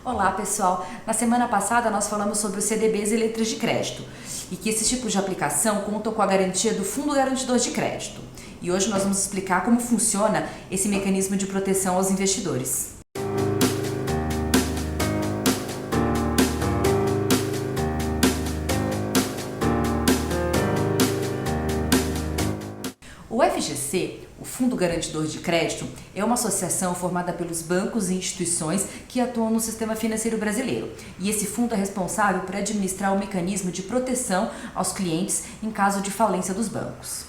Olá pessoal, na semana passada nós falamos sobre os CDBs e letras de crédito e que esses tipos de aplicação contam com a garantia do Fundo Garantidor de Crédito. E hoje nós vamos explicar como funciona esse mecanismo de proteção aos investidores. O FGC, o Fundo Garantidor de Crédito, é uma associação formada pelos bancos e instituições que atuam no sistema financeiro brasileiro. E esse fundo é responsável por administrar o mecanismo de proteção aos clientes em caso de falência dos bancos.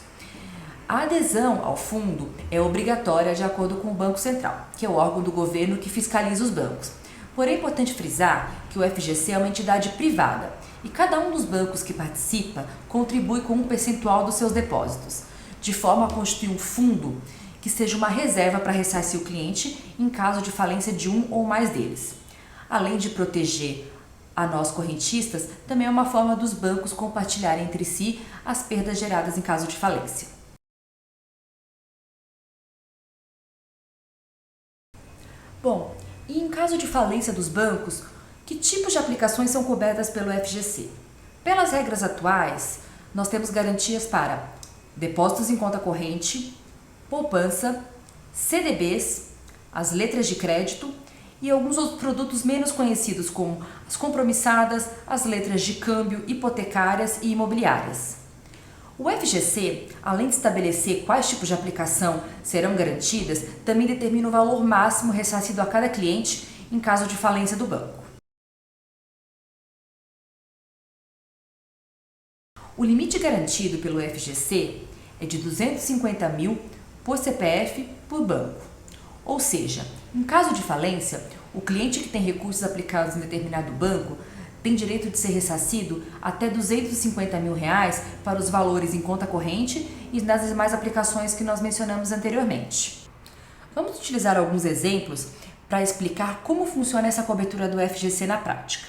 A adesão ao fundo é obrigatória de acordo com o Banco Central, que é o órgão do governo que fiscaliza os bancos. Porém, é importante frisar que o FGC é uma entidade privada e cada um dos bancos que participa contribui com um percentual dos seus depósitos, de forma a constituir um fundo que seja uma reserva para ressarcir o cliente em caso de falência de um ou mais deles. Além de proteger a nós correntistas, também é uma forma dos bancos compartilharem entre si as perdas geradas em caso de falência. Bom, e em caso de falência dos bancos, que tipos de aplicações são cobertas pelo FGC? Pelas regras atuais, nós temos garantias para depósitos em conta corrente, poupança, CDBs, as letras de crédito e alguns outros produtos menos conhecidos como as compromissadas, as letras de câmbio, hipotecárias e imobiliárias. O FGC, além de estabelecer quais tipos de aplicação serão garantidas, também determina o valor máximo ressarcido a cada cliente em caso de falência do banco. O limite garantido pelo FGC é de 250 mil por CPF por banco. Ou seja, em caso de falência, o cliente que tem recursos aplicados em determinado banco tem direito de ser ressarcido até 250 mil reais para os valores em conta corrente e nas demais aplicações que nós mencionamos anteriormente. Vamos utilizar alguns exemplos para explicar como funciona essa cobertura do FGC na prática.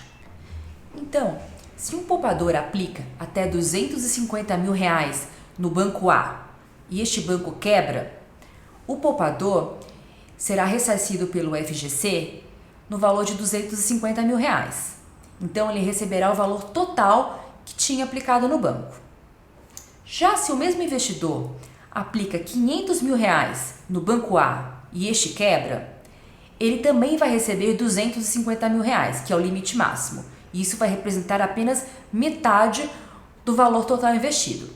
Então, se um poupador aplica até 250 mil reais no banco A e este banco quebra, o poupador será ressarcido pelo FGC no valor de 250 mil reais. Então ele receberá o valor total que tinha aplicado no banco. Já se o mesmo investidor aplica 500 mil reais no banco A e este quebra, ele também vai receber 250 mil reais, que é o limite máximo. E isso vai representar apenas metade do valor total investido.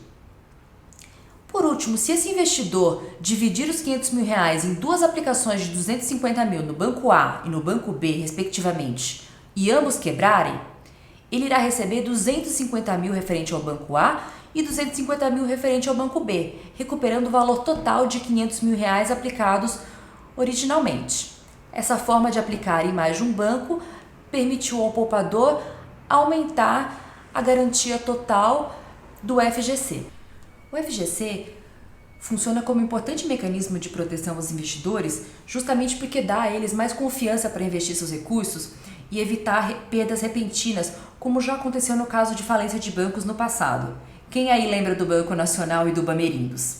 Por último, se esse investidor dividir os 500 mil reais em duas aplicações de 250 mil no banco A e no banco B, respectivamente, e ambos quebrarem, ele irá receber 250 mil referente ao banco A e 250 mil referente ao banco B, recuperando o valor total de 500 mil reais aplicados originalmente. Essa forma de aplicar em mais de um banco permitiu ao poupador aumentar a garantia total do FGC. O FGC funciona como um importante mecanismo de proteção aos investidores justamente porque dá a eles mais confiança para investir seus recursos e evitar perdas repentinas, como já aconteceu no caso de falência de bancos no passado. Quem aí lembra do Banco Nacional e do Bamerindos?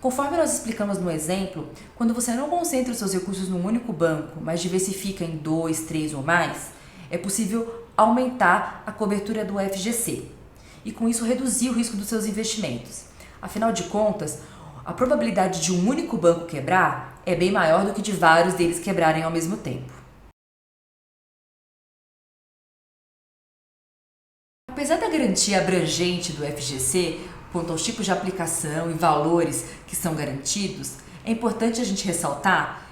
Conforme nós explicamos no exemplo, quando você não concentra os seus recursos num único banco, mas diversifica em 2, 3 ou mais, é possível aumentar a cobertura do FGC e com isso reduzir o risco dos seus investimentos. Afinal de contas, a probabilidade de um único banco quebrar é bem maior do que de vários deles quebrarem ao mesmo tempo. Apesar da garantia abrangente do FGC quanto aos tipos de aplicação e valores que são garantidos, é importante a gente ressaltar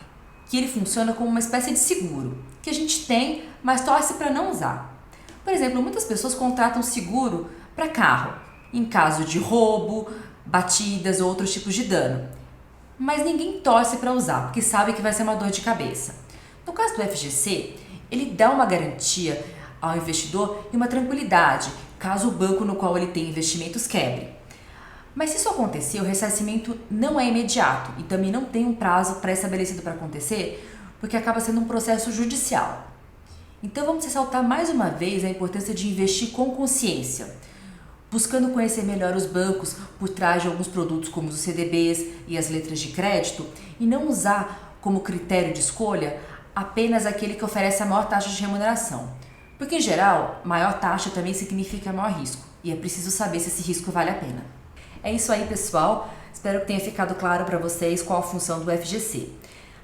que ele funciona como uma espécie de seguro, que a gente tem, mas torce para não usar. Por exemplo, muitas pessoas contratam seguro para carro, em caso de roubo, batidas ou outros tipos de dano. Mas ninguém torce para usar, porque sabe que vai ser uma dor de cabeça. No caso do FGC, ele dá uma garantia ao investidor e uma tranquilidade, caso o banco no qual ele tem investimentos quebre. Mas se isso acontecer, o ressarcimento não é imediato e também não tem um prazo pré-estabelecido para acontecer, porque acaba sendo um processo judicial. Então vamos ressaltar mais uma vez a importância de investir com consciência, buscando conhecer melhor os bancos por trás de alguns produtos como os CDBs e as letras de crédito e não usar como critério de escolha apenas aquele que oferece a maior taxa de remuneração. Porque, em geral, maior taxa também significa maior risco, e é preciso saber se esse risco vale a pena. É isso aí, pessoal. Espero que tenha ficado claro para vocês qual a função do FGC.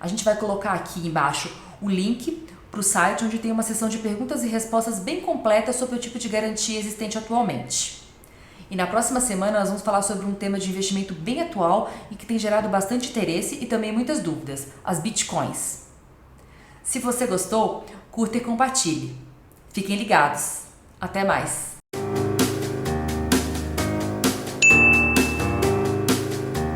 A gente vai colocar aqui embaixo o link para o site, onde tem uma seção de perguntas e respostas bem completa sobre o tipo de garantia existente atualmente. E na próxima semana nós vamos falar sobre um tema de investimento bem atual e que tem gerado bastante interesse e também muitas dúvidas, as bitcoins. Se você gostou, curta e compartilhe. Fiquem ligados. Até mais!